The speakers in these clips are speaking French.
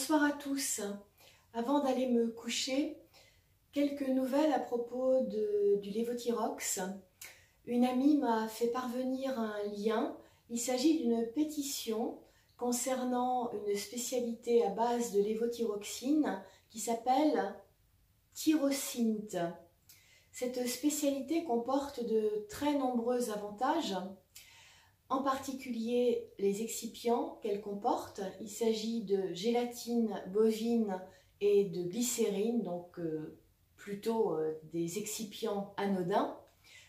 Bonsoir à tous. Avant d'aller me coucher, quelques nouvelles à propos du Levothyrox. Une amie m'a fait parvenir un lien. Il s'agit d'une pétition concernant une spécialité à base de lévothyroxine qui s'appelle Thyrocynt. Cette spécialité comporte de très nombreux avantages, en particulier les excipients qu'elle comporte. Il s'agit de gélatine bovine et de glycérine, donc plutôt des excipients anodins.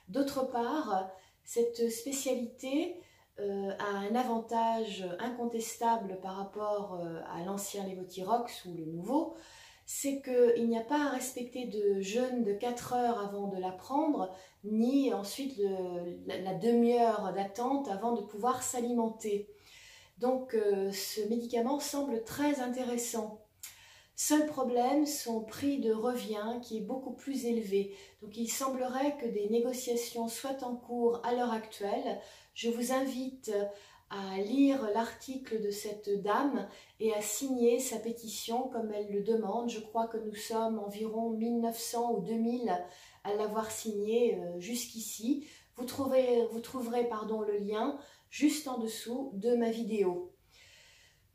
D'autre part, cette spécialité a un avantage incontestable par rapport à l'ancien Levothyrox ou le nouveau, c'est qu'il n'y a pas à respecter de jeûne de 4 heures avant de la prendre, ni ensuite la demi-heure d'attente avant de pouvoir s'alimenter. Donc ce médicament semble très intéressant. Seul problème, son prix de revient qui est beaucoup plus élevé. Donc il semblerait que des négociations soient en cours à l'heure actuelle. Je vous invite à lire l'article de cette dame et à signer sa pétition comme elle le demande. Je crois que nous sommes environ 1900 ou 2000 à l'avoir signée jusqu'ici. Vous trouverez le lien juste en dessous de ma vidéo.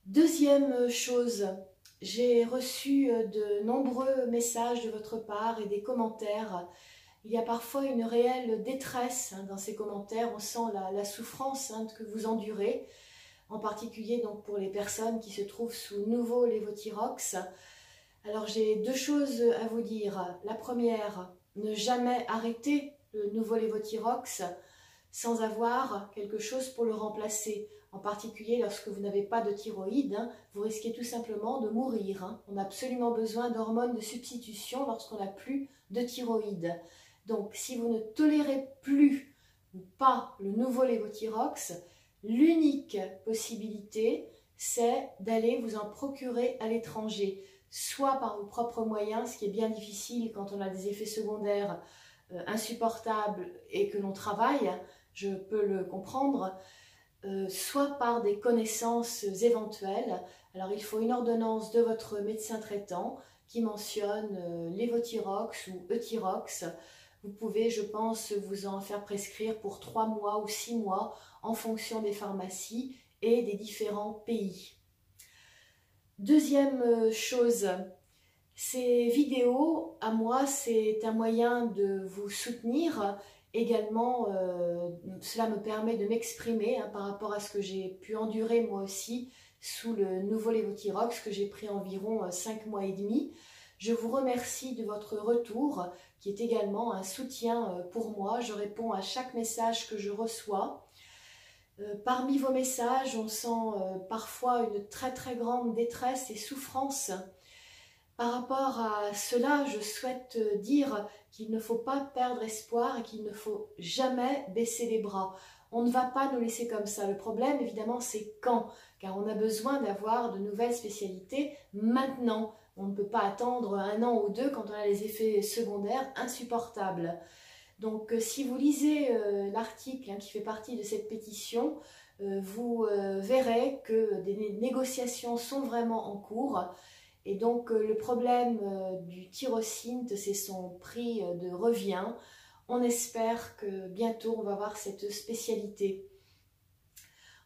Deuxième chose, j'ai reçu de nombreux messages de votre part et des commentaires. Il y a parfois une réelle détresse dans ces commentaires. On sent la souffrance que vous endurez, en particulier donc pour les personnes qui se trouvent sous nouveau Levothyrox. Alors j'ai deux choses à vous dire. La première, ne jamais arrêter le nouveau Levothyrox sans avoir quelque chose pour le remplacer. En particulier lorsque vous n'avez pas de thyroïde, vous risquez tout simplement de mourir. On a absolument besoin d'hormones de substitution lorsqu'on n'a plus de thyroïde. Donc si vous ne tolérez plus ou pas le nouveau Levothyrox, l'unique possibilité c'est d'aller vous en procurer à l'étranger, soit par vos propres moyens, ce qui est bien difficile quand on a des effets secondaires insupportables et que l'on travaille, je peux le comprendre, soit par des connaissances éventuelles. Alors il faut une ordonnance de votre médecin traitant qui mentionne Levothyrox ou Euthyrox. Vous pouvez, je pense, vous en faire prescrire pour 3 mois ou 6 mois en fonction des pharmacies et des différents pays. Deuxième chose, ces vidéos, à moi, c'est un moyen de vous soutenir. Également, cela me permet de m'exprimer par rapport à ce que j'ai pu endurer moi aussi sous le nouveau Levothyrox que j'ai pris environ 5 mois et demi. Je vous remercie de votre retour qui est également un soutien pour moi. Je réponds à chaque message que je reçois. Parmi vos messages, on sent parfois une très grande détresse et souffrance. Par rapport à cela, je souhaite dire qu'il ne faut pas perdre espoir et qu'il ne faut jamais baisser les bras. On ne va pas nous laisser comme ça. Le problème, évidemment, c'est quand, car on a besoin d'avoir de nouvelles spécialités maintenant. On ne peut pas attendre 1 an ou 2 quand on a les effets secondaires insupportables. Donc, si vous lisez l'article qui fait partie de cette pétition, vous verrez que des négociations sont vraiment en cours. Et donc le problème du Thyrocynt, c'est son prix de revient. On espère que bientôt on va voir cette spécialité.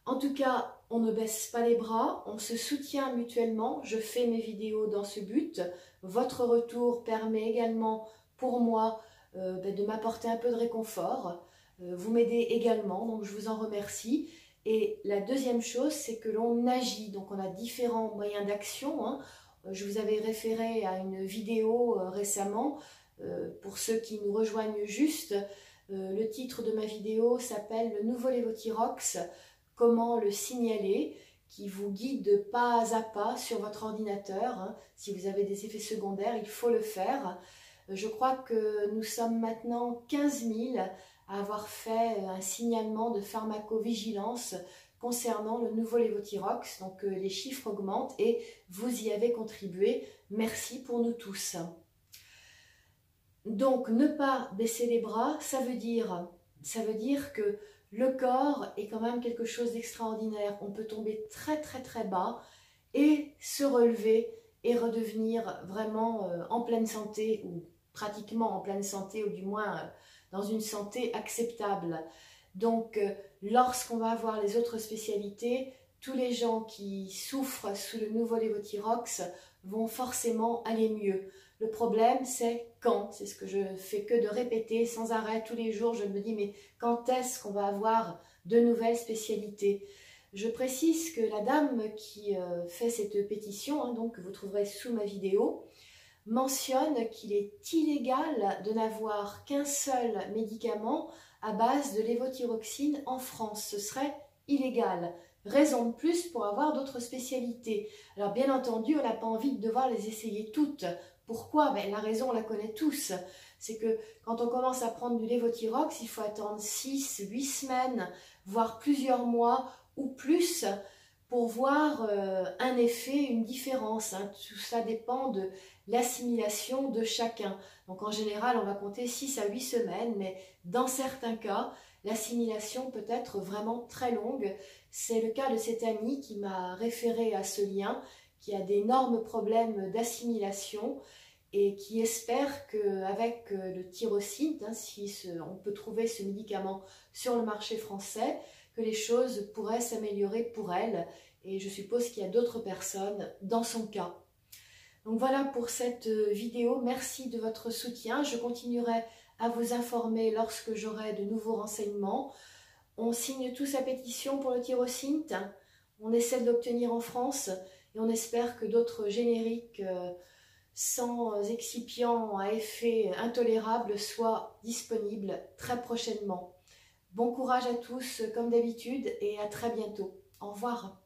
En tout cas, on ne baisse pas les bras, on se soutient mutuellement. Je fais mes vidéos dans ce but. Votre retour permet également pour moi de m'apporter un peu de réconfort. Vous m'aidez également, donc je vous en remercie. Et la deuxième chose, c'est que l'on agit. Donc on a différents moyens d'action. Je vous avais référé à une vidéo récemment, pour ceux qui nous rejoignent juste. Le titre de ma vidéo s'appelle « Le nouveau Levothyrox, comment le signaler ?» qui vous guide pas à pas sur votre ordinateur. Si vous avez des effets secondaires, il faut le faire. Je crois que nous sommes maintenant 15 000 à avoir fait un signalement de pharmacovigilance concernant le nouveau Levothyrox, donc les chiffres augmentent et vous y avez contribué. Merci pour nous tous. Donc ne pas baisser les bras, ça veut dire que le corps est quand même quelque chose d'extraordinaire. On peut tomber très bas et se relever et redevenir vraiment en pleine santé, ou pratiquement en pleine santé, ou du moins dans une santé acceptable. Donc, lorsqu'on va avoir les autres spécialités, tous les gens qui souffrent sous le nouveau Levothyrox vont forcément aller mieux. Le problème, c'est quand. C'est ce que je fais que de répéter sans arrêt tous les jours. Je me dis, mais quand est-ce qu'on va avoir de nouvelles spécialités? Je précise que la dame qui fait cette pétition, donc que vous trouverez sous ma vidéo, mentionne qu'il est illégal de n'avoir qu'un seul médicament à base de lévothyroxine en France. Ce serait illégal. Raison de plus pour avoir d'autres spécialités. Alors bien entendu, on n'a pas envie de devoir les essayer toutes. Pourquoi? La raison, on la connaît tous. C'est que quand on commence à prendre du lévothyrox, il faut attendre 6, 8 semaines, voire plusieurs mois ou plus pour voir un effet, une différence. Tout ça dépend de l'assimilation de chacun. Donc en général, on va compter 6 à 8 semaines, mais dans certains cas, l'assimilation peut être vraiment très longue. C'est le cas de cette amie qui m'a référé à ce lien, qui a d'énormes problèmes d'assimilation et qui espère qu'avec le tyrosine, si on peut trouver ce médicament sur le marché français, que les choses pourraient s'améliorer pour elle. Et je suppose qu'il y a d'autres personnes dans son cas. Donc voilà pour cette vidéo. Merci de votre soutien. Je continuerai à vous informer lorsque j'aurai de nouveaux renseignements. On signe tous sa pétition pour le tyrosine. On essaie de l'obtenir en France et on espère que d'autres génériques sans excipients à effet intolérable soient disponibles très prochainement. Bon courage à tous comme d'habitude et à très bientôt. Au revoir.